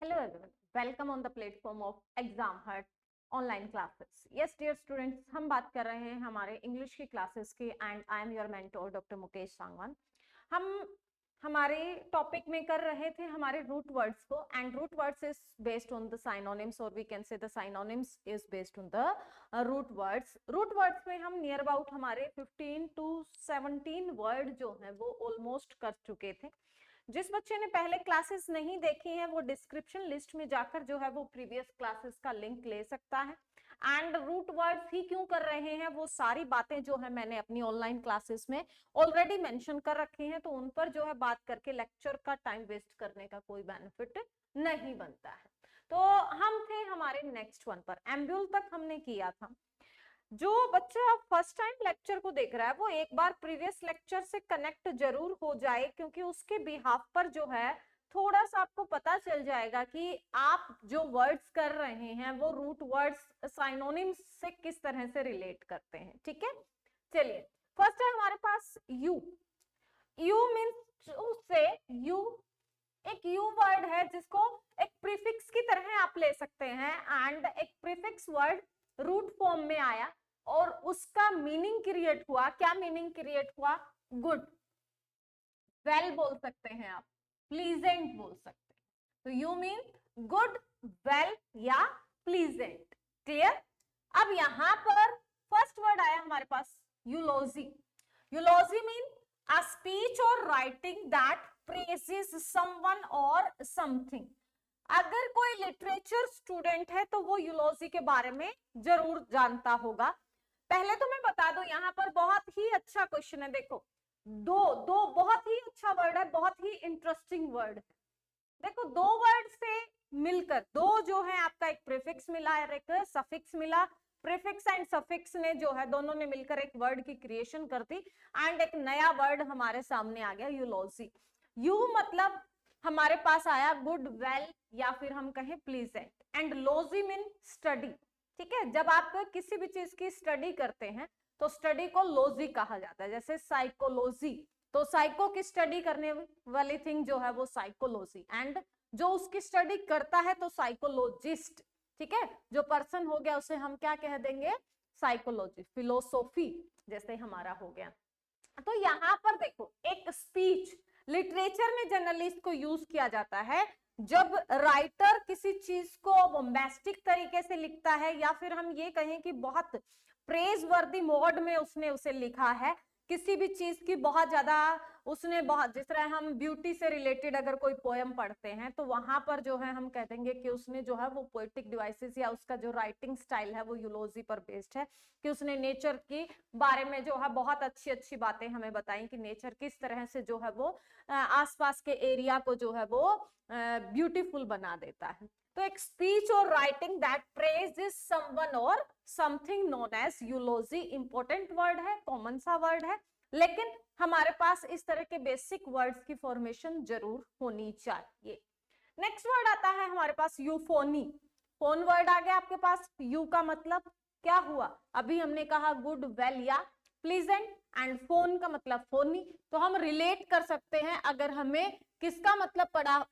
Hello everyone, welcome on the platform of Exam Hut online classes. Yes dear students, हम बात कर रहे हैं हमारे इंग्लिश की क्लासेस की and I am your mentor doctor Mukesh Sangwan. हम हमारे टॉपिक में कर रहे थे हमारे रूट वर्ड्स को and root words is based on the synonyms और we can say the synonyms is based on the root words. Root words में हम नियर अबाउट हमारे 15 to 17 वर्ड जो है वो ऑलमोस्ट कर चुके थे। जिस बच्चे ने पहले क्लासेस नहीं देखी हैं वो डिस्क्रिप्शन लिस्ट में जाकर जो है वो प्रीवियस क्लासेस का लिंक ले सकता है। एंड रूट वर्ड्स ही क्यों कर रहे हैं वो सारी बातें जो है मैंने अपनी ऑनलाइन क्लासेस में ऑलरेडी मेंशन कर रखी हैं, तो उन पर जो है बात करके लेक्चर का टाइम वेस्ट करने का कोई बेनिफिट नहीं बनता है। तो हम थे हमारे नेक्स्ट वन पर, एम्ब्यूल तक हमने किया था। जो बच्चा फर्स्ट टाइम लेक्चर को देख रहा है वो एक बार प्रीवियस लेक्चर से कनेक्ट जरूर हो जाए, क्योंकि उसके बिहाफ पर जो है थोड़ा सा आपको पता चल जाएगा कि आप जो वर्ड्स कर रहे हैं वो रूट वर्ड्स साइनोनिम्स से किस तरह से रिलेट करते हैं। ठीक है, चलिए फर्स्ट है हमारे पास यू। यू मीन्स टू से यू, एक यू वर्ड है जिसको एक प्रीफिक्स की तरह आप ले सकते हैं एंड एक प्रीफिक्स वर्ड रूट फॉर्म में आया और उसका मीनिंग क्रिएट हुआ। क्या मीनिंग क्रिएट हुआ? गुड, वेल बोल सकते हैं आप, प्लीजेंट बोल सकते हैं। तो यू मीन गुड, वेल या प्लीजेंट। क्लियर? अब यहां पर फर्स्ट वर्ड आया हमारे पास eulogy. Eulogy mean a speech और राइटिंग दैट प्रेजेस समवन और समथिंग। अगर कोई लिटरेचर स्टूडेंट है तो वो यूलोजी के बारे में जरूर जानता होगा। पहले तो मैं बता दूं, यहाँ पर बहुत ही अच्छा क्वेश्चन है। देखो दो दो बहुत ही अच्छा वर्ड है, बहुत ही इंटरेस्टिंग वर्ड है। देखो दो वर्ड से मिलकर, दो जो है आपका एक प्रीफिक्स मिला है, एक सफिक्स मिला। प्रीफिक्स एंड सफिक्स ने जो है दोनों ने मिलकर एक वर्ड की क्रिएशन कर दी एंड एक नया वर्ड हमारे सामने आ गया यूलोजी। यू मतलब हमारे पास आया गुड, वेल या फिर हम कहें pleasant. And logy mean study. ठीक है, जब आप किसी भी चीज की स्टडी करते हैं तो स्टडी को लोजी कहा जाता है। जैसे साइकोलॉजी, तो साइको की स्टडी करने वाली थिंग जो है वो साइकोलॉजी, एंड जो उसकी स्टडी करता है तो साइकोलॉजिस्ट। ठीक है, जो पर्सन हो गया उसे हम क्या कह देंगे? साइकोलॉजी। फिलोसॉफी जैसे हमारा हो गया। तो यहां पर देखो एक स्पीच, लिटरेचर में जनरली इसको यूज किया जाता है जब राइटर किसी चीज को बॉम्बास्टिक तरीके से लिखता है या फिर हम ये कहें कि बहुत प्रेज वर्दी मोड में उसने उसे लिखा है। किसी भी चीज की बहुत ज्यादा उसने, बहुत जिस तरह हम ब्यूटी से रिलेटेड अगर कोई पोयम पढ़ते हैं तो वहां पर जो है हम कह देंगे कि उसने जो है वो पोएटिक डिवाइसेस या उसका जो राइटिंग स्टाइल है वो यूलोजी पर बेस्ड है, कि उसने नेचर के बारे में जो है बहुत अच्छी अच्छी बातें हमें बताई कि नेचर किस तरह से जो है वो आसपास के एरिया को जो है वो ब्यूटीफुल बना देता है। तो एक स्पीच और राइटिंग दैट प्रेजेस समवन और something known as eulogy. Important word है, कॉमन सा वर्ड है, लेकिन हमारे पास इस तरह के बेसिक वर्ड्स की फॉर्मेशन जरूर होनी चाहिए। नेक्स्ट वर्ड आता है हमारे पास यूफोनी। फोन वर्ड आ गया आपके पास। यू का मतलब क्या हुआ? अभी हमने कहा गुड, वेल या प्लीजेंट, एंड फोन का मतलब फोनी। तो हम रिलेट कर सकते हैं अगर हमें किसका मतलब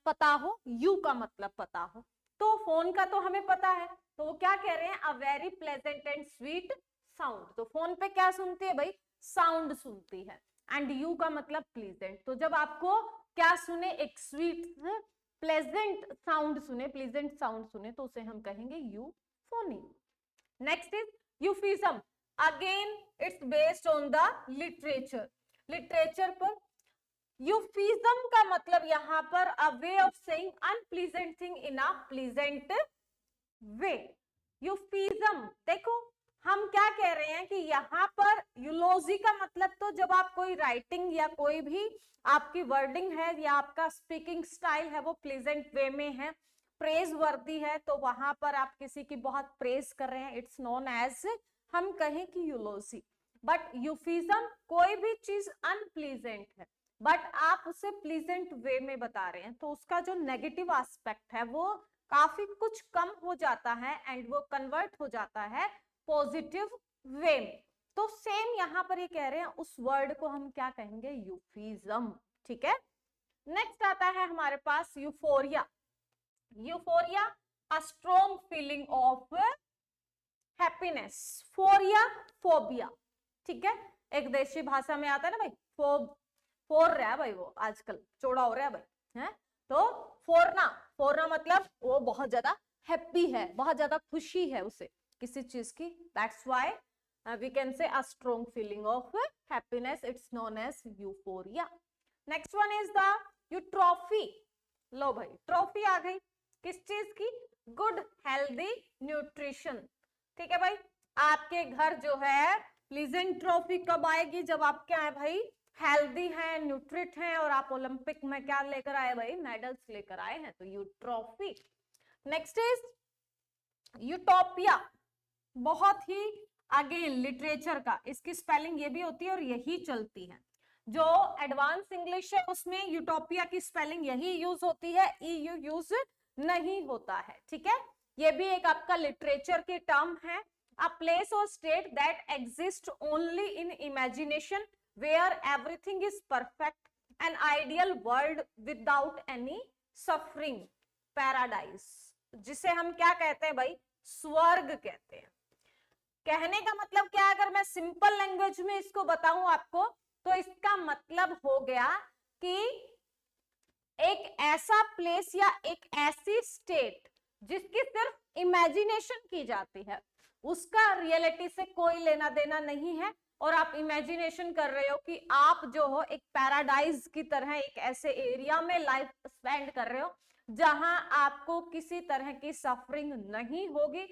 पता हो, यू का मतलब पता हो। तो फोन का तो हमें पता है, तो वो क्या कह रहे हैं? A very pleasant and sweet sound. तो फोन पे क्या सुनती है भाई? साउंड सुनती है। एंड यू का मतलब प्लीजेंट। तो जब आपको क्या सुने? एक स्वीट प्लेजेंट साउंड सुने, प्लीजेंट साउंड सुने, तो उसे हम कहेंगे euphony. Next is euphemism. Again it's based on the literature. Literature पर यूफिज्म का मतलब यहां पर a way of saying unpleasant thing in a pleasant way. Euphemism, देखो हम क्या कह रहे हैं कि यहाँ पर यूलोजी का मतलब तो जब आप कोई राइटिंग या कोई भी आपकी वर्डिंग है या आपका स्पीकिंग स्टाइल है वो प्लेजेंट वे में है, प्रेज वर्दी है, तो वहां पर आप किसी की बहुत प्रेज कर रहे हैं, इट्स नोन एज हम कहें कि यूलोजी। बट यूफिज्म कोई भी चीज अनप्लीजेंट है बट आप उसे प्लीजेंट वे में बता रहे हैं, तो उसका जो नेगेटिव एस्पेक्ट है वो काफी कुछ कम हो जाता है एंड वो कन्वर्ट हो जाता है पॉजिटिव वे में। तो सेम यहां पर ये कह रहे हैं, उस वर्ड को हम क्या कहेंगे? यूफिज्म। ठीक है, नेक्स्ट आता है हमारे पास euphoria. Euphoria a strong feeling of happiness, phoria phobia, ठीक है, एक देशी भाषा में आता है ना भाई, फोर रहा है भाई, वो आजकल चौड़ा हो रहा है भाई, है तो फोरना, फोरना मतलब वो बहुत ज्यादा हैप्पी है, बहुत ज्यादा खुशी है उसे किसी चीज की, that's why we can say a strong feeling of happiness, it's known as euphoria. Next one is the eutrophy. लो भाई ट्रॉफी आ गई किस चीज की, गुड हेल्दी न्यूट्रिशन, ठीक है भाई। आपके घर जो है प्लीजेंट ट्रॉफी कब आएगी, जब आपके आए भाई हेल्दी हैं, न्यूट्रिट हैं, और आप ओलंपिक में क्या लेकर आए भाई, मेडल्स लेकर आए हैं, तो you trophy. Next is utopia, बहुत ही अगेन लिटरेचर का, इसकी स्पेलिंग ये भी होती है और यही चलती है, जो एडवांस इंग्लिश है उसमें यूटोपिया की स्पेलिंग यही यूज होती है, ईयू यूज नहीं होता है, ठीक है। ये भी एक आपका लिटरेचर की टर्म है, अ प्लेस और state that exist only in imagination where everything is perfect, an ideal world without any suffering, paradise, जिसे हम क्या कहते हैं भाई, स्वर्ग कहते हैं। कहने का मतलब क्या है, अगर मैं सिंपल लैंग्वेज में इसको बताऊं आपको, तो इसका मतलब हो गया कि एक ऐसा प्लेस या एक ऐसी स्टेट जिसकी सिर्फ इमेजिनेशन की जाती है, उसका रियलिटी से कोई लेना देना नहीं है, और आप इमेजिनेशन कर रहे हो कि आप जो हो एक पैराडाइज की तरह एक ऐसे एरिया में लाइफ स्पेंड कर रहे हो जहां आपको किसी तरह की सफरिंग नहीं होगी,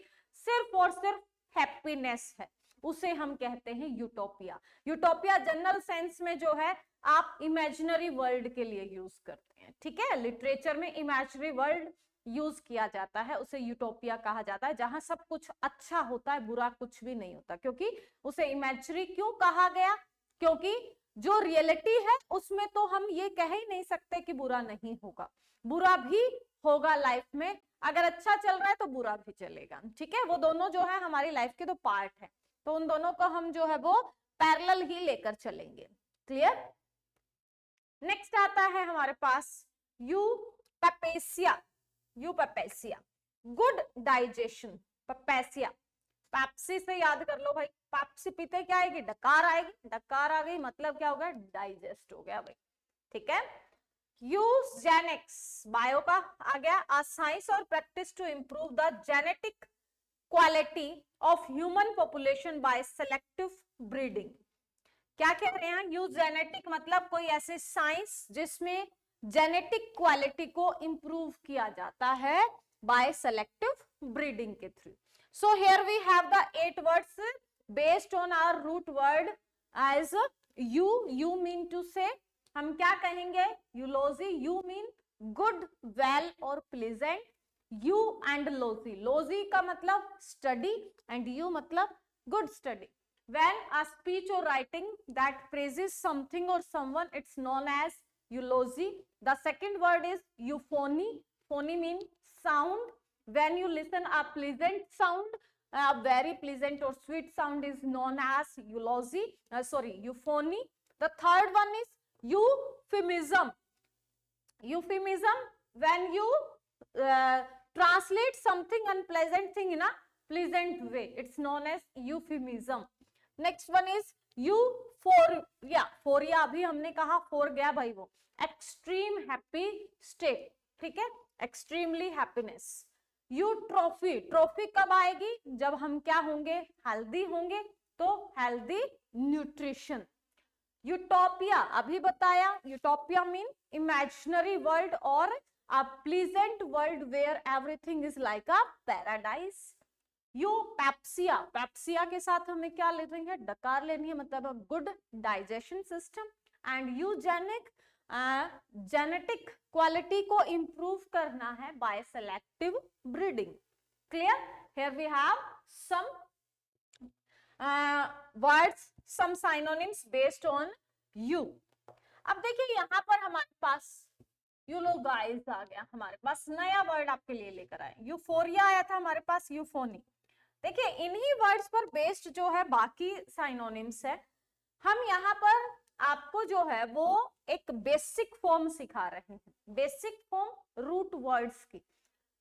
सिर्फ और सिर्फ हैप्पीनेस है, उसे हम कहते हैं यूटोपिया। यूटोपिया जनरल सेंस में जो है आप इमेजिनरी वर्ल्ड के लिए यूज करते हैं, ठीक है, लिटरेचर में इमेजिनरी वर्ल्ड यूज किया जाता है, उसे यूटोपिया कहा जाता है, जहां सब कुछ अच्छा होता है, बुरा कुछ भी नहीं होता। क्योंकि उसे इमेजिनरी क्यों कहा गया, क्योंकि जो रियलिटी है उसमें तो हम ये कह ही नहीं सकते कि बुरा नहीं होगा, बुरा भी होगा लाइफ में, अगर अच्छा चल रहा है तो बुरा भी चलेगा, ठीक है, वो दोनों जो है हमारी लाइफ के दो पार्ट है, तो उन दोनों को हम जो है वो पैरेलल ही लेकर चलेंगे, क्लियर। नेक्स्ट आता है हमारे पास यूपेपेसिया, यूपेपेसिया गुड डाइजेशन, पेपेसिया, पेप्सी से याद कर लो भाई, पेप्सी पीते क्या आएगी, डकार आएगी, डकार आ गई मतलब क्या हो गया, डाइजेस्ट हो गया भाई, ठीक है। यूजेनिक्स बायो का आ गया, आ साइंस और practice to improve the genetic quality of human population by selective breeding. क्या कह रहे हैं, यूजेनेटिक मतलब कोई ऐसे साइंस जिसमें जेनेटिक क्वालिटी को इंप्रूव किया जाता है बाय सेलेक्टिव ब्रीडिंग के through. So here we have the 8 words based on our root word as you mean to say, हम क्या कहेंगे, eulogy, eu mean good, well और pleasant, eu and logy, logy का मतलब स्टडी एंड यू मतलब good study. When a speech or writing that praises something or someone, it's known as eulogy. The second word is euphony. Phony means sound. When you listen a pleasant sound, a very pleasant or sweet sound is known as eulogy. Euphony. The third one is euphemism. Euphemism, when you translate something unpleasant thing in a pleasant way, it's known as euphemism. Next one is euphoria, phoria अभी हमने कहा, four गया भाई वो, extreme happy state, ठीक है, extremely happiness. You trophy, trophy कब आएगी, जब हम क्या होंगे, हेल्दी होंगे, तो हेल्दी न्यूट्रिशन। यूटोपिया अभी बताया, यूटोपिया मीन इमेजिनरी वर्ल्ड और a pleasant world where everything is like a paradise. Eupepsia, pepsia के साथ हमें क्या ले रही है, डकार लेनी है, मतलब good digestion system. And eugenic, genetic quality को इंप्रूव करना है by selective breeding, clear. Here we have some words, some synonyms based on eu. अब देखिए यहाँ पर हमारे पास यूलोगाइज आ गया, हमारे पास नया वर्ड आपके लिए लेकर आए, यूफोरिया आया था हमारे पास, यूफोनी। देखिए इन्हीं वर्ड्स पर बेस्ड जो है बाकी साइनोनिम्स है, हम यहाँ पर आपको जो है वो एक बेसिक फॉर्म सिखा रहे हैं, बेसिक फॉर्म रूट वर्ड्स की।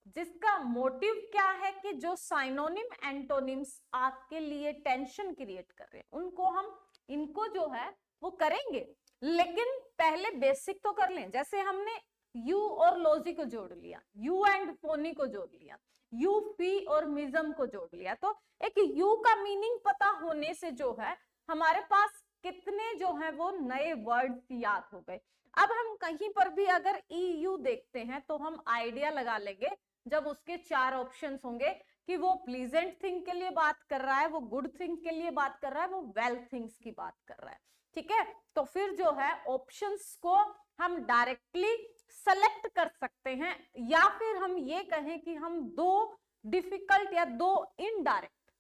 जिसका मोटिव क्या है कि जो साइनोनिम एंटोनिम्स आपके लिए टेंशन क्रिएट कर रहे हैं उनको हम इनको जो है वो करेंगे, लेकिन पहले बेसिक तो कर लें। जैसे हमने यू और लोजी को जोड़ लिया, यू एंड फोनी को जोड़ लिया, यू फी और मिजम को जोड़ लिया, तो एक यू का मीनिंग पता होने से जो है हमारे पास कितने जो है वो नए वर्ड्स याद हो गए। अब हम कहीं पर भी अगर ई यू देखते हैं तो हम आइडिया लगा लेंगे जब उसके 4 ऑप्शंस होंगे कि वो प्लीजेंट थिंग के लिए बात कर रहा है, वो गुड थिंग के लिए बात कर रहा है, वो वेल थिंग्स की बात कर रहा है। ठीक है, तो फिर जो है ऑप्शंस को हम डायरेक्टली सेलेक्ट कर सकते हैं, या फिर हम ये कहें कि हम 2 डिफिकल्ट या 2 इनडायरेक्ट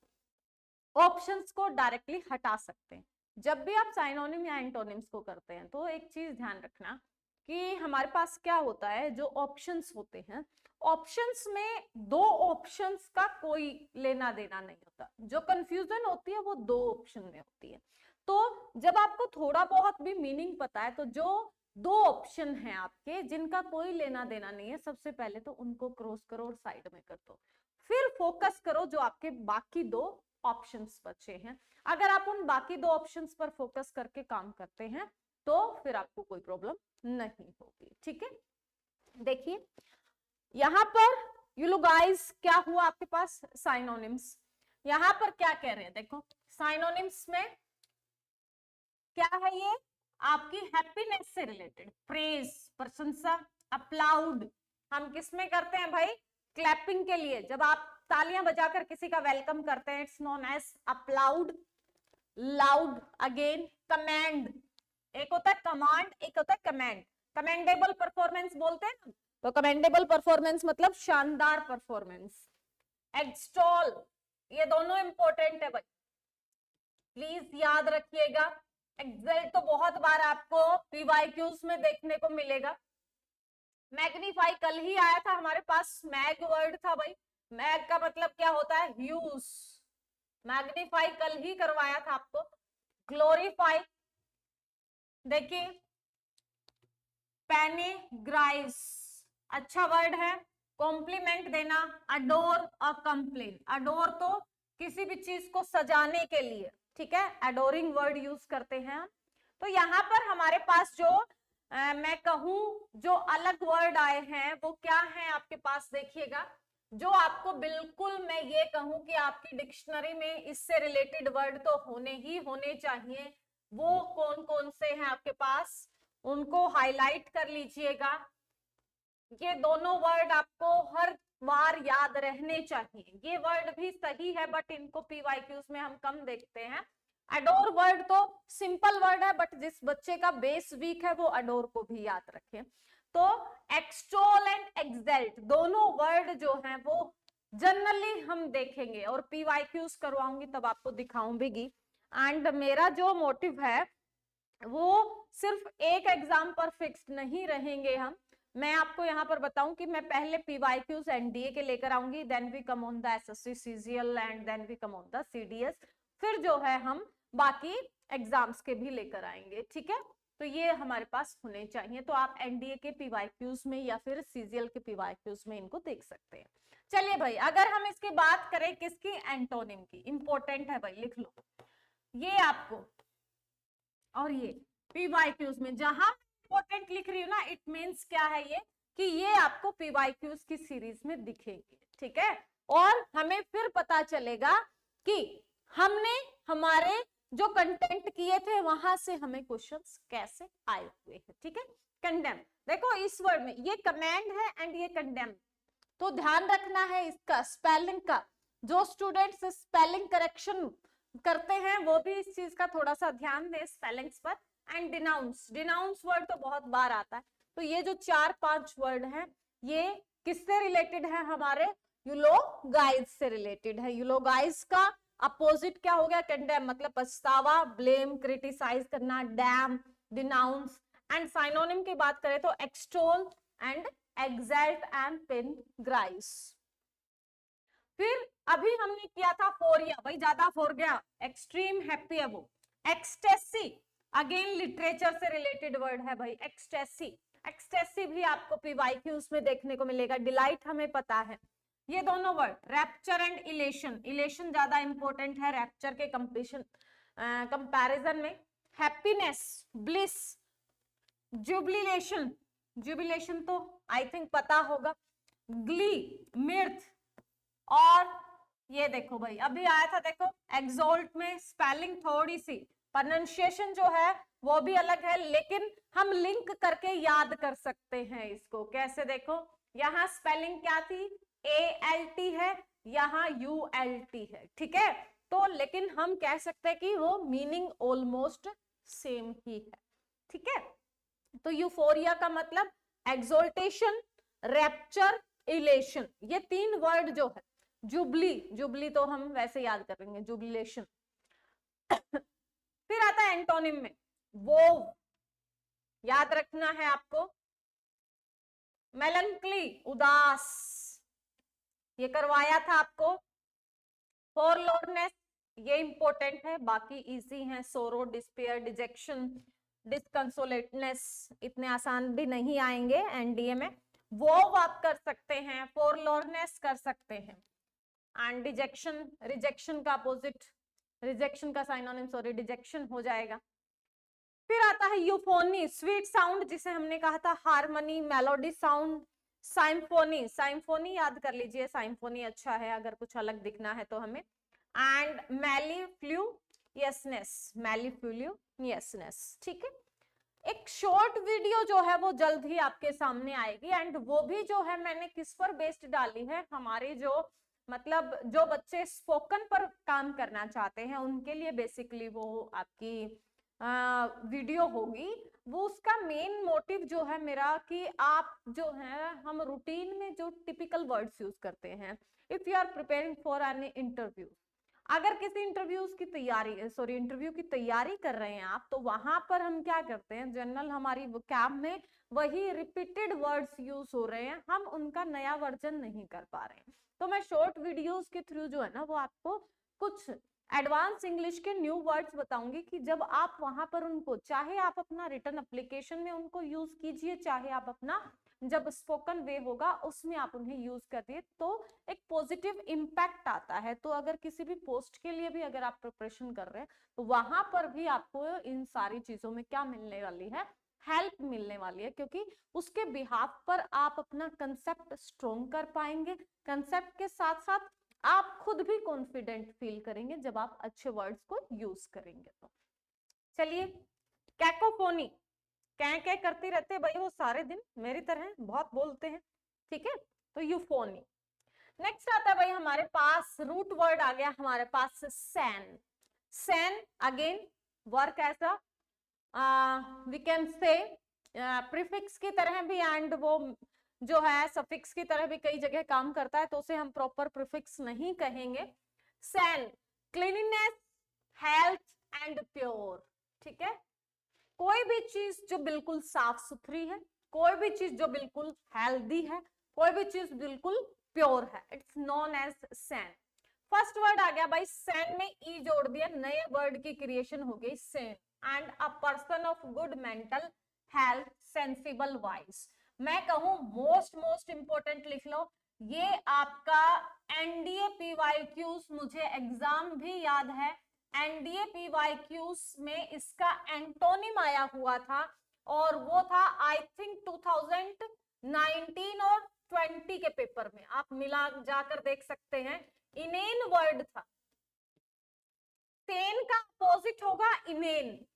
ऑप्शंस को डायरेक्टली हटा सकते हैं। जब भी आप साइनोनिम या एंटोनिम्स को करते हैं तो एक चीज ध्यान रखना कि हमारे पास क्या होता है, जो ऑप्शंस होते हैं, ऑप्शंस में 2 ऑप्शंस का कोई लेना देना नहीं होता। जो कंफ्यूजन होती है वो 2 ऑप्शन में होती है। तो जब आपको थोड़ा बहुत भी मीनिंग पता है तो जो 2 ऑप्शन हैं आपके जिनका कोई लेना देना नहीं है, सबसे पहले तो उनको क्रॉस करो और साइड में कर दो, फिर फोकस करो जो आपके बाकी 2 ऑप्शंस बचे हैं। अगर आप उन बाकी 2 ऑप्शंस पर फोकस करके काम करते हैं तो फिर आपको कोई प्रॉब्लम नहीं होगी। ठीक है, देखिए यहां पर यू लो गाइस क्या हुआ आपके पास साइनोनिम्स। यहां पर क्या कह रहे हैं, देखो साइनोनिम्स में क्या है, ये आपकी हैप्पीनेस से रिलेटेड, प्रेज, प्रशंसा, अप्लाउड हम किस में करते हैं भाई, क्लैपिंग के लिए। जब आप तालियां बजाकर किसी का वेलकम करते हैं, it's known as applaud. Loud again, command, एक होता है कमांड, एक होता है कमेंड। कमेंडेबल परफॉर्मेंस बोलते हैं ना, तो कमेंडेबल परफॉर्मेंस मतलब शानदार परफॉर्मेंस। एक्सटॉल, ये दोनों इंपॉर्टेंट है भाई, प्लीज याद रखिएगा। एक्सेल्ट तो बहुत बार आपको पीवाईक्यूज में देखने को मिलेगा। मैग्नीफाई कल ही आया था हमारे पास, मैग वर्ड था भाई, मैग का मतलब क्या होता है, ह्यूज। मैग्नीफाई कल ही करवाया था आपको। ग्लोरीफाई, देखिए पैनेग्राइज अच्छा वर्ड है। कॉम्प्लीमेंट देना, अडोर और कंप्लेन। अडोर तो किसी भी चीज को सजाने के लिए, ठीक है, एडोरिंग वर्ड यूज करते हैं। तो यहाँ पर हमारे पास जो मैं कहूं जो अलग वर्ड आए हैं वो क्या है आपके पास, देखिएगा। जो आपको बिल्कुल मैं ये कहूं कि आपकी डिक्शनरी में इससे रिलेटेड वर्ड तो होने ही होने चाहिए, वो कौन कौन से हैं आपके पास, उनको हाईलाइट कर लीजिएगा। ये दोनों वर्ड आपको हर बार याद रहने चाहिए। ये वर्ड भी सही है बट इनको पीवाईक्यूज में हम कम देखते हैं। अडोर वर्ड तो सिंपल वर्ड है बट जिस बच्चे का बेस वीक है वो अडोर को भी याद रखे। तो एक्सटोल एंड एक्सल्ट दोनों वर्ड जो हैं वो जनरली हम देखेंगे और पीवाईक्यूज करवाऊंगी तब आपको दिखाऊंगी। एंड मेरा जो मोटिव है वो सिर्फ एक एग्जाम पर फिक्स्ड नहीं रहेंगे हम। मैं आपको यहाँ पर बताऊं कि मैं पहले पीवाईक्यूज एनडीए के लेकर आऊंगी, then we come on the SSC CGL and then we come on the CDS, फिर जो है हम बाकी एग्जाम्स के भी लेकर आएंगे। ठीक है, तो ये हमारे पास होने चाहिए। तो आप एनडीए के पीवाईक्यूज में या फिर सीजीएल के पीवाईक्यूज में इनको देख सकते हैं। चलिए भाई, अगर हम इसकी बात करें किसकी, एंटोनिम की, इंपॉर्टेंट है भाई, लिख लो ये आपको। और ये पीवाईक्यूज में जहां इंपॉर्टेंट लिख रही हूँ ना, इट मींस क्या है ये कि ये आपको पीवाईक्यूज की सीरीज में दिखेगी। ठीक है, और हमें फिर पता चलेगा कि हमने हमारे जो कंटेंट किए थे वहां से हमें क्वेश्चंस कैसे आए हुए हैं। ठीक है, कंडेम, देखो इस वर्ड में ये कमांड है एंड ये कंडेम, तो ध्यान रखना है इसका स्पेलिंग का। जो स्टूडेंट्स स्पेलिंग करेक्शन करते हैं वो भी इस चीज का थोड़ा सा ध्यान दें स्पेलिंग्स पर। एंड डिनाउंस, डिनाउंस वर्ड तो बहुत बार आता है। तो ये जो 4-5 वर्ड हैं ये किससे रिलेटेड है, हमारे यूलोगाइज से रिलेटेड है। यूलोगाइज का अपोजिट क्या हो गया, कंडेम, मतलब पछतावा, ब्लेम, क्रिटिसाइज करना, डैम, डिनाउंस। एंड साइनोनिम की बात करें तो एक्सटोल एंड एक्सल्ट एंड पेनग्राइज। फिर अभी हमने किया था फोरिया, भाई ज्यादा फोर गया, एक्सट्रीम हैप्पी है वो। एक्सटेसी अगेन लिटरेचर से रिलेटेड वर्ड है भाई, एक्सटेसी। एक्सटेसी भी आपको पीवाईक्यूज में देखने को मिलेगा, डिलाइट हमें पता है। ये दोनों word rapture and elation, elation ज्यादा इंपॉर्टेंट है रैप्चर के कंपैरिजन में। हैप्पीनेस, ब्लिस, जुबिलेशन, जुबिलेशन तो आई थिंक पता होगा, ग्ली, मिर्थ, और ये देखो भाई अभी आया था देखो एक्सोल्ट में स्पेलिंग थोड़ी सी प्रोनाउंसिएशन जो है वो भी अलग है, लेकिन हम लिंक करके याद कर सकते हैं इसको। कैसे देखो, यहाँ स्पेलिंग क्या थी, ALT है, यहाँ ULT है, ठीक है। तो लेकिन हम कह सकते हैं कि वो मीनिंग ऑलमोस्ट सेम ही है, ठीक है। तो यूफोरिया का मतलब एक्सोल्टेशन, रैप्चर, इलेशन, ये तीन वर्ड जो है। जुबली, जुबली तो हम वैसे याद करेंगे, जुबिलेशन। फिर आता है एंटोनिम में वो, याद रखना है आपको, मेलंकली, उदास, ये करवाया था आपको। फॉरलॉर्ननेस, ये इंपॉर्टेंट है, बाकी इजी है। सोरो, डिस्पेयर, डिजेक्शन, डिसकंसोलेटनेस, इतने आसान भी नहीं आएंगे एनडीए में। वो आप कर सकते हैं, फॉरलॉर्ननेस कर सकते हैं, एंड डिजेक्शन, रिजेक्शन का अपोजिट, रिजेक्शन का साइनोनिम सॉरी डिजेक्शन हो जाएगा। फिर आता है यूफोनी, स्वीट साउंड जिसे हमने कहा था हार्मनी, मेलोडी साउंड, साइम्फोनी, साइम्फोनी याद कर लीजिए, साइम्फोनी अच्छा है अगर कुछ अलग दिखना है तो हमें। एंड मेलिफ्लूयसनेस, मेलिफ्लूयसनेस, ठीक है। एक शॉर्ट वीडियो जो है वो जल्द ही आपके सामने आएगी, एंड वो भी जो है मैंने किस पर बेस्ड डाली है, हमारे जो मतलब जो बच्चे स्पोकन पर काम करना चाहते हैं उनके लिए बेसिकली वो आपकी वीडियो होगी। वो उसका मेन मोटिव जो है मेरा कि आप जो है हम रूटीन में जो टिपिकल वर्ड्स यूज करते हैं, if you are preparing for an interview, अगर किसी इंटरव्यू की तैयारी कर रहे हैं आप, तो वहां पर हम क्या करते हैं, जनरल हमारी वोकैब में वही रिपीटेड वर्ड्स यूज हो रहे हैं, हम उनका नया वर्जन नहीं कर पा रहे हैं। तो मैं शॉर्ट वीडियोस के थ्रू जो है ना वो आपको कुछ एडवांस इंग्लिश के न्यू वर्ड्स बताऊंगी कि जब आप वहां पर उनको, चाहे आप अपना रिटर्न एप्लीकेशन में उनको यूज कीजिए, चाहे आप अपना जब स्पोकन वे होगा उसमें आप उन्हें यूज करिए, तो एक पॉजिटिव इम्पैक्ट आता है। तो अगर किसी भी पोस्ट के लिए भी अगर आप प्रिपरेशन कर रहे हैं तो वहां पर भी आपको इन सारी चीजों में क्या मिलने वाली है, हेल्प मिलने वाली है, क्योंकि उसके बिहाफ पर आप अपना कंसेप्ट स्ट्रॉन्ग कर पाएंगे। कंसेप्ट के साथ साथ आप खुद भी कॉन्फिडेंट फील करेंगे जब आप अच्छे वर्ड्स को यूज करेंगे। तो चलिए, कैकोफोनी, क्या क्या करते रहते भाई वो सारे दिन, मेरी तरह बहुत बोलते हैं, ठीक है। तो यूफोनी। नेक्स्ट आता है भाई हमारे पास रूट वर्ड आ गया हमारे पास सैन। सैन अगेन वर्क ऐसा वी कैन से प्रीफिक्स की तरह भी, एंड वो जो है सफिक्स की तरह भी कई जगह काम करता है, तो उसे हम प्रॉपर प्रीफिक्स नहीं कहेंगे। San, cleanliness, health and pure, ठीक है। कोई भी चीज जो बिल्कुल साफ सुथरी है, कोई भी चीज जो बिल्कुल हेल्दी है, कोई भी चीज बिल्कुल प्योर है, it's known as sane. First word आ गया भाई सैन में ई जोड़ दिया, नए वर्ड की क्रिएशन हो गई san. And a person of good mental health, sensible wise. मैं कहूं मोस्ट इंपोर्टेंट लिख लो, ये आपका एनडीए पीवाईक्यूज, मुझे एग्जाम भी याद है, एनडीए पीवाईक्यूज में इसका एंटोनिम आया हुआ था, और वो था आई थिंक 2019 और 20 के पेपर में, आप मिला जाकर देख सकते हैं। इनेन वर्ड था, सेन का अपोजिट होगा इनेन,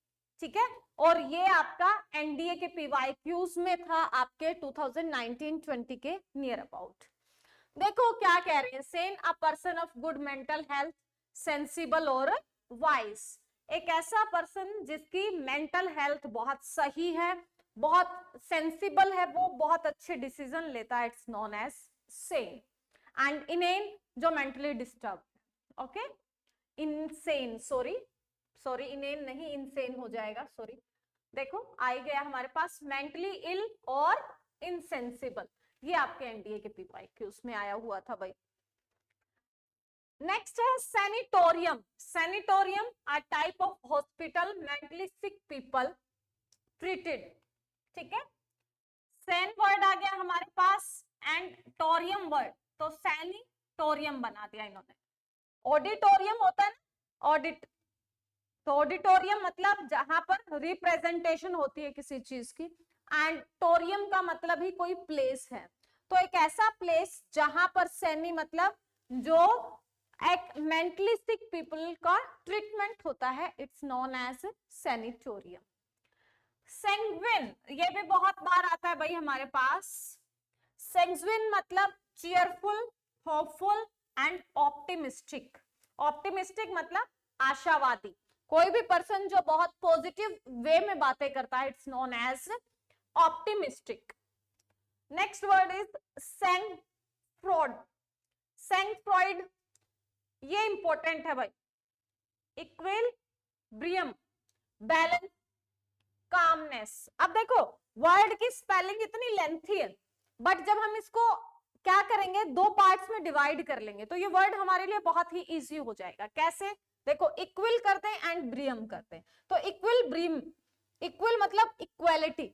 ठीक है। और ये आपका एनडीए के पीवाईक्यूज में था आपके 2019-20 के नियर अबाउट। देखो क्या कह रहे हैं, सेन अ person of good mental health, sensible और वाइज, एक ऐसा पर्सन जिसकी मेंटल हेल्थ बहुत सही है, बहुत सेंसिबल है, वो बहुत अच्छे डिसीजन लेता है, it's known as sane. And inane जो mentally disturb, okay. Insane, sorry inane नहीं, इनसेन हो जाएगा, सॉरी। देखो आ गया हमारे पास मेंटली इल और इनसेंसिबल, ये आपके एनडीए के पीवाईक्यूज में आया हुआ था भाई। नेक्स्ट है sanatorium. Sanatorium a type of hospital mentally sick people treated, ठीक है। सेन वर्ड आ गया हमारे पास एंड टोरियम वर्ड, तो सैनिटोरियम बना दिया इन्होंने। ऑडिटोरियम होता है ना, ऑडिट, तो ऑडिटोरियम मतलब जहां पर रिप्रेजेंटेशन होती है किसी चीज की, एंड टोरियम का मतलब ही कोई प्लेस है। तो एक ऐसा प्लेस जहां पर सैनी मतलब जो एक मेंटली सिक पीपल का ट्रीटमेंट होता है, इट्स नोन एज सैनिटोरियम। सेंग्विन, ये भी बहुत बार आता है भाई हमारे पास। सेंग्विन मतलब cheerful, hopeful and optimistic. Optimistic मतलब आशावादी, कोई भी पर्सन जो बहुत पॉजिटिव वे में बातें करता है, it's known as optimistic. Next word is sang froid. Sang froid, ये इंपॉर्टेंट है भाई। Equilibrium, balance, calmness. अब देखो वर्ड की स्पेलिंग इतनी लेंथी है, बट जब हम इसको क्या करेंगे, दो पार्ट्स में डिवाइड कर लेंगे तो ये वर्ड हमारे लिए बहुत ही इजी हो जाएगा। कैसे, देखो इक्विल करते हैं एंड ब्रियम करते हैं, तो इक्विल ब्रियम, इक्विल मतलब इक्वालिटी,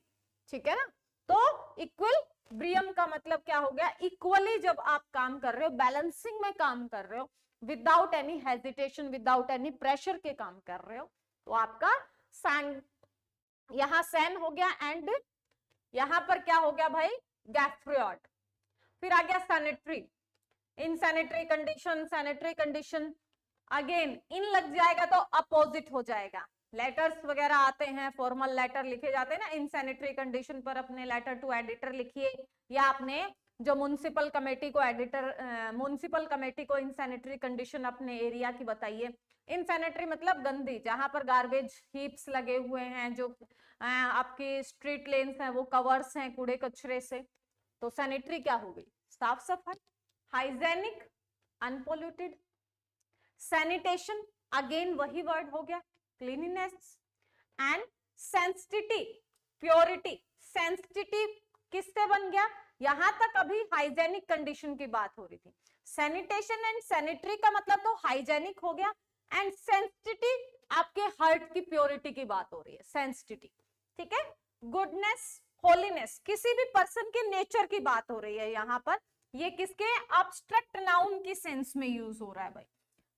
ठीक है ना, तो इक्विल ब्रियम का मतलब क्या हो गया, इक्वली जब आप काम कर रहे हो, बैलेंसिंग में काम कर रहे हो, without any hesitation, without any pressure के काम कर रहे हो, तो आपका सैन, यहां सैन हो गया एंड यहां पर क्या हो गया भाई, गैफ्रियड। फिर आ गया sanitary, in sanitary condition, sanitary condition, again in लग जाएगा तो अपोजिट हो जाएगा। लेटर्स वगैरह आते हैं, फॉर्मल लेटर लिखे जाते हैं ना, इन सैनिटरी कंडीशन पर अपने लेटर टू एडिटर लिखिए, या आपने जो म्युनिसिपल कमेटी को एडिटर, म्युनिसिपल कमेटी को इन सैनिटरी कंडीशन अपने एरिया की बताइए। इनसैनिटरी मतलब गंदी, जहां पर गार्बेज हीप्स लगे हुए हैं, जो आपकी स्ट्रीट लेन्स हैं वो कवर्स हैं कूड़े कचरे से, तो सैनिटरी क्या हो गई, साफ सफाई। Hygienic, unpolluted. सैनिटेशन, अगेन वही वर्ड हो गया, cleanliness. And sensitivity, purity. Sensitive किससे बन गया, यहां तक अभी हाइजेनिक कंडीशन की बात हो रही थी। सैनिटेशन एंड सैनिटरी का मतलब तो हाइजेनिक हो गया, एंड सेंसिटिव आपके हार्ट की प्योरिटी की बात हो रही है, सेंसिटिव, ठीक है। गुडनेस, होलीनेस, किसी भी पर्सन के नेचर की बात हो रही है यहाँ पर, ये किसके, अब्स्ट्रैक्ट नाउन की सेंस में यूज हो रहा है भाई।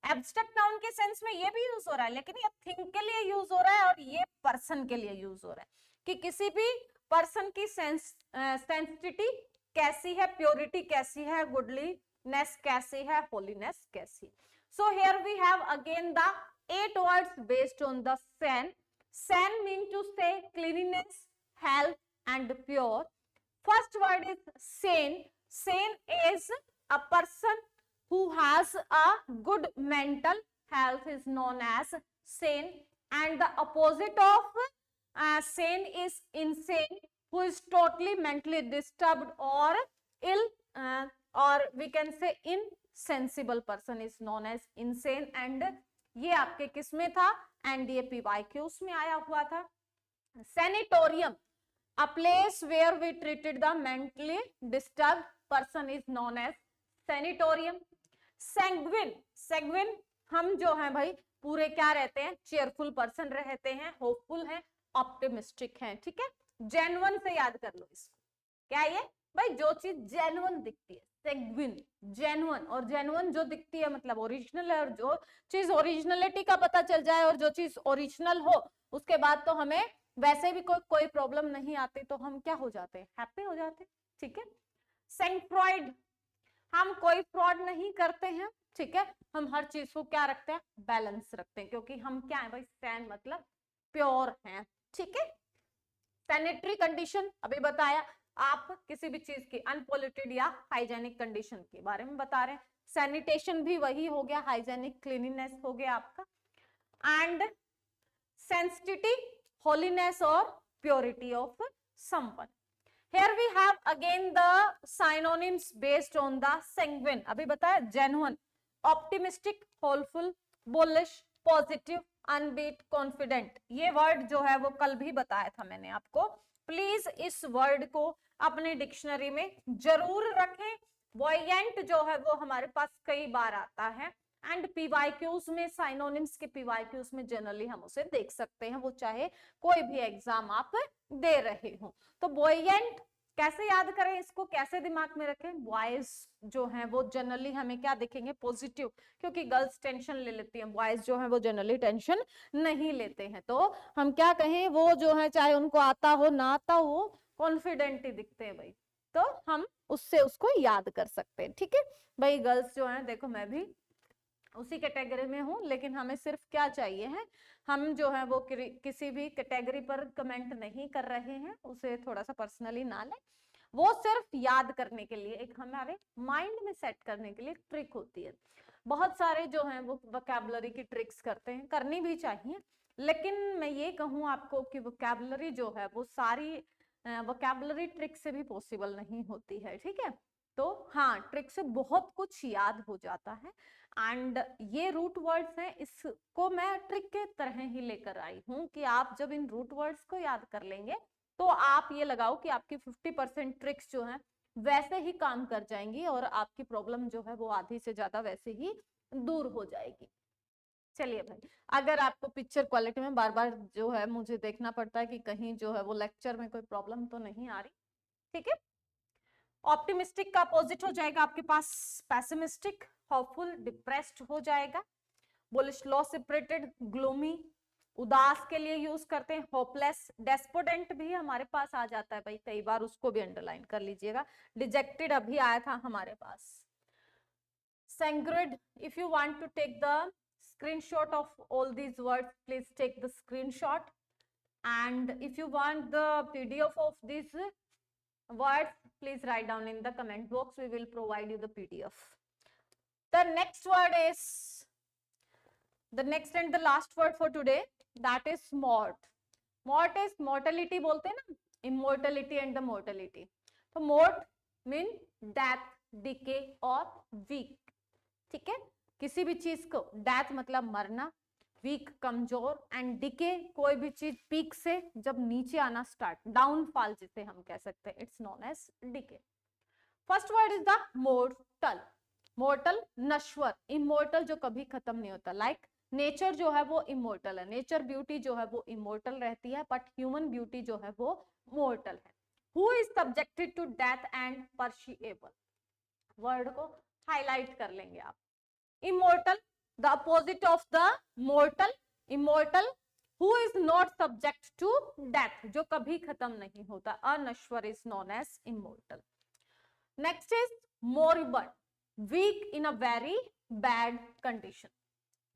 एब्स्ट्रैक्ट नाउन के सेंस में ये भी यूज हो रहा है, लेकिन ये थिंग के लिए यूज हो रहा है और ये पर्सन के लिए यूज हो रहा है, कि किसी भी पर्सन की सेंसिटिविटी कैसी है, प्योरिटी कैसी है, गुडलीनेस कैसी है, होलीनेस कैसी। So here we have again the 8 words based on the san. San mean to say cleanliness, health and pure. First word is sane. Sane is a person who has a good mental health is known as sane, and the opposite of sane is insane, who is totally mentally disturbed or ill, or we can say insensible person is known as insane. And ये आपके किस में था, NDA PYQs में आया हुआ था। Sanatorium, a place where we treated the mentally disturbed person is known as sanatorium. Sanguine, sanguine हम जो हैं भाई पूरे क्या रहते हैं, चेयरफुल पर्सन रहते हैं, होपफुल हैं, ऑप्टिमिस्टिक हैं, ठीक है। जेन्युइन से याद कर लो इसको, क्या ये भाई, जो चीज जेन्युइन दिखती है, सेंग्विन, जेन्युइन, और जेन्युइन जो दिखती है मतलब ओरिजिनल है, और जो चीज ओरिजिनलिटी का पता चल जाए और जो चीज ओरिजिनल हो, उसके बाद तो हमें वैसे भी कोई प्रॉब्लम नहीं आती, तो हम क्या हो जाते हैं, हैप्पी हो जाते हैं, ठीक है। सेंफ्रॉइड, हम कोई फ्रॉड नहीं करते हैं, ठीक है, हम हर चीज को क्या रखते हैं, बैलेंस रखते हैं, क्योंकि हम क्या है भाई, सैन मतलब प्योर हैं, ठीक है। सैनिटरी कंडीशन अभी बताया, आप किसी भी चीज की अनपोल्यूटेड या हाइजेनिक कंडीशन के बारे में बता रहे हैं। सैनिटेशन भी वही हो गया, हाइजेनिक क्लीनिनेस हो गया आपका, एंड सेंसिटिविटी, होलीनेस और purity of someone. Here we have again the synonyms based on the sanguine. अभी बताया, genuine, optimistic, hopeful, bullish, positive, unbeat, confident. ये वर्ड जो है वो कल भी बताया था मैंने आपको। प्लीज इस वर्ड को अपने डिक्शनरी में जरूर रखें। वॉयेंट जो है वो हमारे पास कई बार आता है, एंड पीवाईक्यूज में, साइनोनिम्स के पीवाईक्यूज में जनरली हम उसे देख सकते हैं, वो चाहे कोई भी एग्जाम आप दे रहे हो। तो बोयेंट कैसे याद करें इसको, कैसे दिमाग में रखें? बॉयज जो हैं वो जनरली हमें क्या देखेंगे, पॉजिटिव, क्योंकि गर्ल्स टेंशन ले लेती हैं, बॉयज जो हैं वो जनरली टेंशन नहीं लेते हैं। तो हम क्या कहें, वो जो है चाहे उनको आता हो ना आता हो, कॉन्फिडेंट ही दिखते हैं भाई, तो हम उससे उसको याद कर सकते हैं। ठीक है भाई, गर्ल्स जो है देखो मैं भी उसी कैटेगरी में हूँ, लेकिन हमें सिर्फ क्या चाहिए है, हम जो है वो किसी भी कैटेगरी पर कमेंट नहीं कर रहे हैं, उसे थोड़ा सा पर्सनली ना लें, वो सिर्फ याद करने के लिए, एक हमारे माइंड में सेट करने के लिए ट्रिक होती है। बहुत सारे जो हैं वो वोकैबुलरी की ट्रिक्स करते हैं, करनी भी चाहिए, लेकिन मैं ये कहूँ आपको कि वोकैबुलरी जो है वो सारी वोकैबुलरी ट्रिक से भी पॉसिबल नहीं होती है। ठीक है, तो हाँ, ट्रिक से बहुत कुछ याद हो जाता है, एंड ये रूट वर्ड्स हैं, इसको मैं ट्रिक के तरह ही लेकर आई हूँ कि आप जब इन रूट वर्ड्स को याद कर लेंगे तो आप ये लगाओ कि आपकी 50% ट्रिक्स जो हैं वैसे ही काम कर जाएंगी और आपकी प्रॉब्लम जो है वो आधी से ज्यादा वैसे ही दूर हो जाएगी। चलिए भाई, अगर आपको पिक्चर क्वालिटी में बार बार जो है मुझे देखना पड़ता है कि कहीं जो है वो लेक्चर में कोई प्रॉब्लम तो नहीं आ रही, ठीक है। ऑप्टिमिस्टिक का अपोजिट हो जाएगा आपके पास पैसिमिस्टिक, होपफुल डिप्रेस्ड हो जाएगा, बुलिश लो सेपरेटेड ग्लूमी, उदास के लिए यूज करते हैं होपलेस, डेस्पोडेंट भी हमारे पास आ जाता है भाई कई बार, उसको भी अंडरलाइन कर लीजिएगा, डिजेक्टेड अभी आया था हमारे पास, sanguine, if you want to take the screenshot of all these words, please take the screenshot, and if you want the PDF of these words, please write down in the comment box, we will provide you the PDF. The next word is the next and the last word for today, that is mort. Mort is mortality बोलते हैं ना, immortality and the mortality. तो mort mean death, decay और weak. ठीक है, किसी भी चीज को डेथ मतलब मरना, वीक कमजोर, एंड डिके कोई भी चीज पीक से जब नीचे आना स्टार्ट, डाउनफॉल जिसे हम कह सकते हैं, it's known as decay. First word is the mortal. Mortal नश्वर, इमोर्टल जो कभी खत्म नहीं होता, लाइक नेचर जो है वो इमोर्टल है, नेचर ब्यूटी जो है वो इमोर्टल रहती है, बट ह्यूमन ब्यूटी जो है वो मोर्टल है। Who is subjected to death and perishable, word को हाईलाइट कर लेंगे आप। Immortal, the opposite of the mortal, immortal, who is not subject to death, जो कभी खत्म नहीं होता, अनश्वर is known as immortal. Next is moribund, weak in a very bad condition,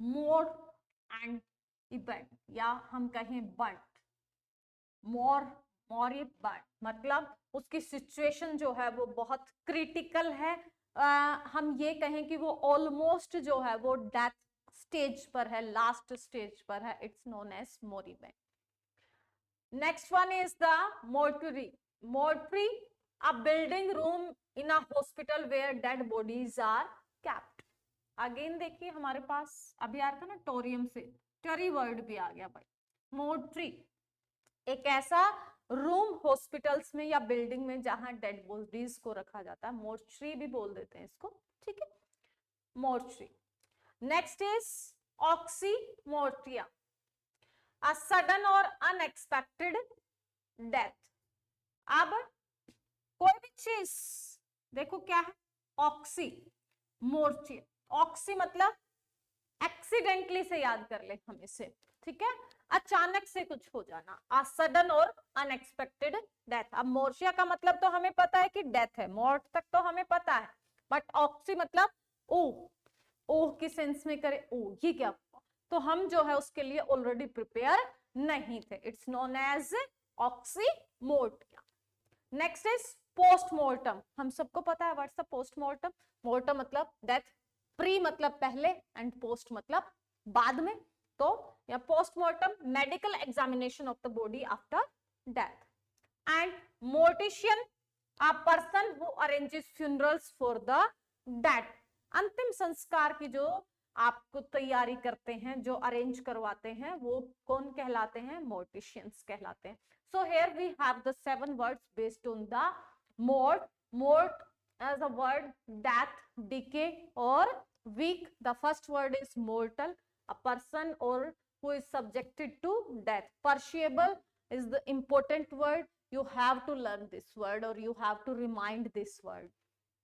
more and इबेंट, या हम कहें बंट, मोरिबंड मतलब उसकी सिचुएशन जो है वो बहुत क्रिटिकल है, हम ये कहें कि वो ऑलमोस्ट जो है वो डेथ स्टेज पर है, लास्ट स्टेज पर है, it's known as moribund. Next one is the mortuary. Mortuary, a building room in a hospital where dead bodies are kept. Again देखिए हमारे पास अभी आ रहा था ना टोरियम से, टरी वर्ड भी आ गया भाई। मोर्टरी एक ऐसा रूम हॉस्पिटल्स में या बिल्डिंग में जहां डेड बॉडीज को रखा जाता है, मोर्चरी भी बोल देते हैं इसको, ठीक है, mortuary. Next is oxymortia, a sudden और अनएक्सपेक्टेड डेथ। अब कोई भी चीज देखो क्या है, ऑक्सी मोर्टिया, ऑक्सी मतलब एक्सीडेंटली से याद कर ले हम इसे, ठीक है, अचानक से कुछ हो जाना, आ सडन और अनएक्सपेक्टेड डेथ। अब मोर्शिया का मतलब तो हमें पता है कि डेथ है, मौत तक तो हमें पता है, बट ऑक्सी मतलब ओह, ओह की सेंस में करे, ओह ये क्या, तो हम जो है उसके लिए ऑलरेडी प्रिपेयर नहीं थे, it's known as oxymortia. Next is postmortem, हम सबको पता है व्हाट्स द पोस्टमॉर्टम, मोर्टम मतलब डेथ, प्री मतलब पहले, एंड पोस्ट मतलब बाद में, तो या postmortem medical examination of the body after death. And mortician, a person who arranges funerals for the dead, अंतिम संस्कार की जो आपको तैयारी करते हैं, जो अरेंज करवाते हैं, वो कौन कहलाते हैं, मोर्टिशियंस कहलाते हैं। So here we have the 7 words based on the mort. Mort as a word, death, decay or weak. The first word is mortal, a person or who is subjected to death. Perishable is the important word. you have to learn this word or you have to remind this word.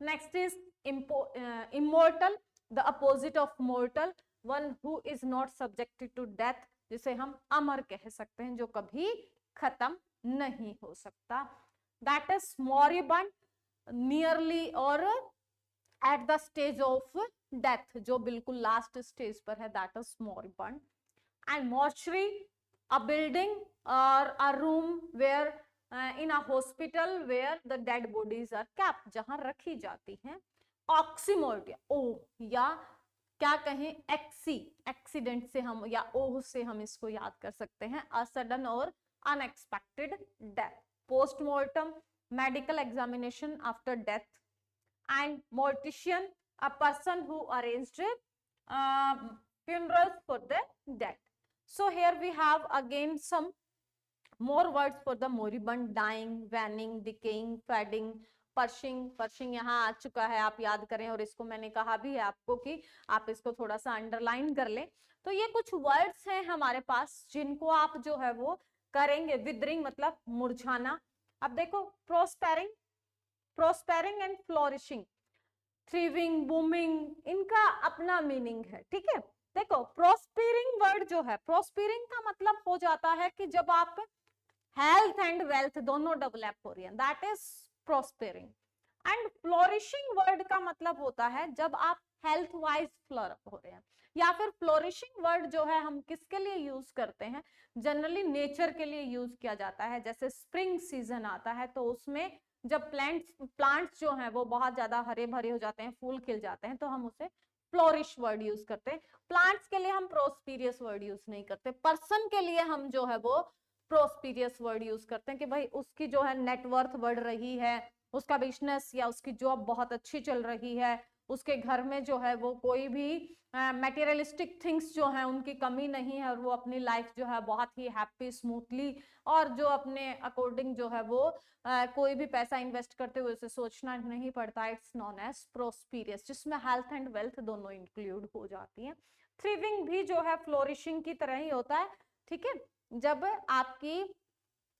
Next is immortal, the opposite of mortal, one who is not subjected to death, जिसे हम अमर कह सकते हैं, जो कभी खत्म नहीं हो सकता. That is moribund, nearly or at the stage of death, जो बिल्कुल लास्ट स्टेज पर है, that is moribund. And mortuary, a building or a room where in a hospital where the dead bodies are kept, जहां रखी जाती हैं. ऑक्सीमोर्टिया, ओ या क्या कहें, एक्सी, एक्सीडेंट से हम या ओह से हम इसको याद कर सकते हैं, अ सडन और unexpected death. Postmortem, medical examination after death. And mortician, a person who arranged funerals for the dead. So here we have again some more words for the moribund: dying, waning, decaying, fading, perishing. perishing यहाँ आ चुका है, आप याद करें, और इसको मैंने कहा भी है आपको कि आप इसको थोड़ा सा अंडरलाइन कर लें. तो ये कुछ वर्ड्स हैं हमारे पास जिनको आप जो है वो करेंगे. विदरिंग मतलब मुरझाना. अब देखो, प्रोस्पेरिंग, प्रोस्पेरिंग एंड फ्लोरिशिंग, थ्रिविंग, बूमिंग, इनका अपना मीनिंग है. ठीक है, देखो प्रोस्पेरिंग वर्ड जो है, प्रोस्पेरिंग का मतलब हो जाता है कि जब आप हेल्थ एंड वेल्थ दोनों डेवलप हो रही है, that is prospering. And flourishing word का मतलब होता है जब आप हेल्थ वाइज फ्लोर हो रहे हैं. या फिर फ्लोरिशिंग वर्ड जो है हम किसके लिए यूज करते हैं, जनरली नेचर के लिए यूज किया जाता है. जैसे स्प्रिंग सीजन आता है तो उसमें जब प्लांट्स जो हैं वो बहुत ज्यादा हरे भरे हो जाते हैं, फूल खिल जाते हैं, तो हम उसे फ्लोरिश वर्ड यूज करते हैं. प्लांट्स के लिए हम प्रोस्पीरियस वर्ड यूज नहीं करते. पर्सन के लिए हम जो है वो प्रोस्पीरियस वर्ड यूज करते हैं कि भाई उसकी जो है नेटवर्थ बढ़ रही है, उसका बिजनेस या उसकी जॉब बहुत अच्छी चल रही है, उसके घर में जो है वो कोई भी मटेरियलिस्टिक थिंग्स जो है उनकी कमी नहीं है, और वो अपनी लाइफ जो है बहुत ही हैप्पी स्मूथली और जो अपने अकॉर्डिंग जो है वो कोई भी पैसा इन्वेस्ट करते हुए उसे सोचना नहीं पड़ता. इट्स नॉन एज प्रोस्पीरियस, जिसमें हेल्थ एंड वेल्थ दोनों इंक्लूड हो जाती हैं. थ्रिविंग भी जो है फ्लोरिशिंग की तरह ही होता है. ठीक है, जब आपकी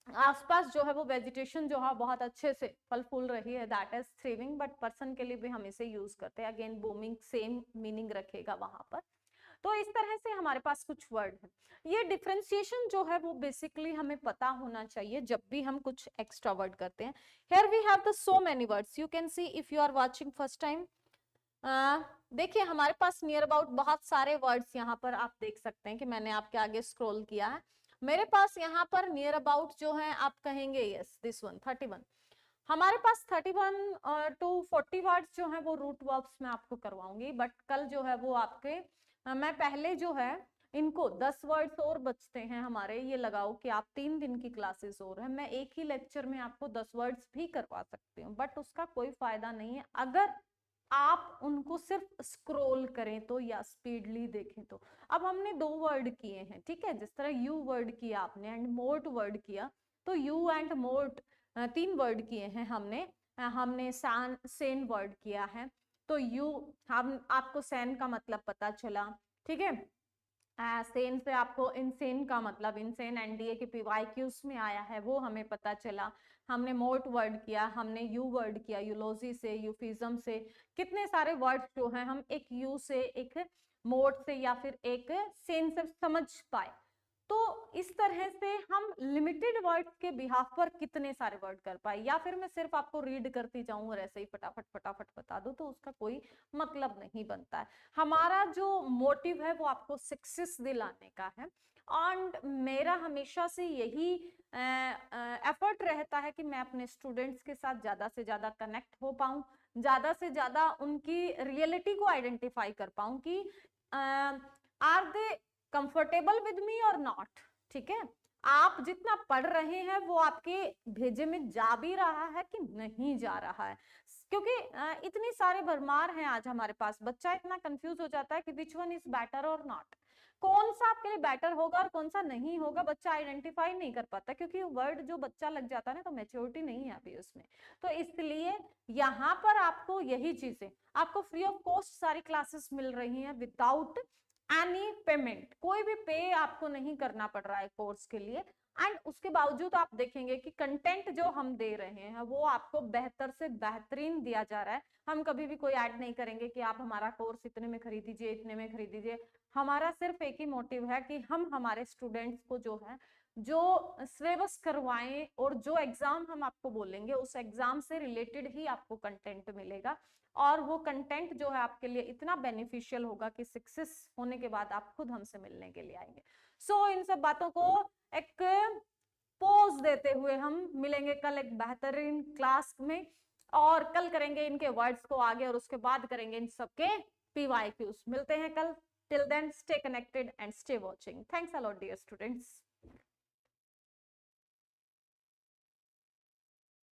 आसपास जो है वो वेजिटेशन जो है बहुत अच्छे से फल फूल रही है, दैट इज थ्रिविंग. बट पर्सन के लिए भी हम इसे यूज करते हैं. अगेन बूमिंग सेम मीनिंग रखेगा वहां पर. तो इस तरह से हमारे पास कुछ वर्ड है. ये डिफरेंशिएशन जो है वो बेसिकली हमें पता होना चाहिए जब भी हम कुछ एक्स्ट्रा वर्ड करते हैं. Here we have the so many words, you can see if you are watching first time. देखिए हमारे पास नियर अबाउट बहुत सारे वर्ड्स यहाँ पर आप देख सकते हैं कि मैंने आपके आगे स्क्रॉल किया है. मेरे पास यहाँ पर नियर अबाउट जो है आप कहेंगे यस दिस वन 31. हमारे पास 31 टू 40 वर्ड्स जो है वो रूट वर्ब्स में आपको करवाऊंगी. बट कल जो है वो आपके मैं पहले जो है इनको 10 वर्ड्स और बचते हैं हमारे, ये लगाओ कि आप 3 दिन की क्लासेस और है, मैं एक ही लेक्चर में आपको 10 वर्ड्स भी करवा सकती हूँ. बट उसका कोई फायदा नहीं है अगर आप उनको सिर्फ स्क्रॉल करें तो या स्पीडली देखें तो. अब हमने 2 वर्ड किए हैं, ठीक है, जिस तरह यू वर्ड किया आपने एंड मोर्ट वर्ड किया, तो यू एंड मोर्ट 3 वर्ड किए हैं हमने. हमने सेन वर्ड किया है, तो यू हम आपको सेन का मतलब पता चला. ठीक है, सेन से आपको इनसेन का मतलब, इनसेन एनडीए के पीवाईक्यूज में आया है, वो हमें पता चला. हमने मोर्ट वर्ड किया, हमने यू वर्ड किया, यूलोजी से, यूफिज्म से. कितने सारे वर्ड जो हैं हम एक यू से, एक मोर्ट से या फिर एक सेन से समझ पाए. तो इस तरह से हम लिमिटेड वर्ड्स के बिहाफ पर कितने सारे वर्ड कर पाए. या फिर मैं सिर्फ आपको रीड करती जाऊं और ऐसे ही फटाफट फटाफट बता दूं तो उसका कोई मतलब नहीं बनता है. हमारा जो मोटिव है वो आपको सक्सेस दिलाने का है. एंड मेरा हमेशा से यही एफर्ट रहता है कि मैं अपने स्टूडेंट्स के साथ ज्यादा से ज्यादा कनेक्ट हो पाऊं, ज्यादा से ज्यादा उनकी रियलिटी को आइडेंटिफाई कर पाऊं कि are they comfortable with me और नॉट. ठीक है, आप जितना पढ़ रहे हैं वो आपके भेजे में जा भी रहा है कि नहीं जा रहा है. क्योंकि इतनी सारे भरमार हैं आज हमारे पास, बच्चा इतना कंफ्यूज हो जाता है कि विच वन इज बेटर और नॉट, कौन सा आपके लिए बेटर होगा और कौन सा नहीं होगा, बच्चा आइडेंटिफाई नहीं कर पाता. क्योंकि वर्ड जो बच्चा लग जाता है ना, तो मैच्योरिटी नहीं है अभी उसमें. तो इसलिए यहाँ पर आपको यही चीजें, आपको फ्री ऑफ कॉस्ट सारी क्लासेस मिल रही हैं विदाउट एनी पेमेंट. कोई भी पे आपको नहीं करना पड़ रहा है कोर्स के लिए. एंड उसके बावजूद आप देखेंगे कि कंटेंट जो हम दे रहे हैं वो आपको बेहतर से बेहतरीन दिया जा रहा है। हम कभी भी कोई ऐड नहीं करेंगे कि आप हमारा कोर्स इतने में खरीद दीजिए, इतने में खरीद दीजिए। हमारा सिर्फ एक ही मोटिव है कि हम हमारे स्टूडेंट्स को जो है जो सिलेबस करवाएं और जो एग्जाम हम आपको बोलेंगे उस एग्जाम से रिलेटेड ही आपको कंटेंट मिलेगा, और वो कंटेंट जो है आपके लिए इतना बेनिफिशियल होगा कि सक्सेस होने के बाद आप खुद हमसे मिलने के लिए आएंगे। सो इन सब बातों को एक पोज देते हुए हम मिलेंगे कल एक बेहतरीन क्लास में, और कल करेंगे इनके वर्ड्स को आगे और उसके बाद करेंगे इन सबके PYQs। मिलते हैं कल। Till then stay connected and stay watching. Thanks a lot dear students.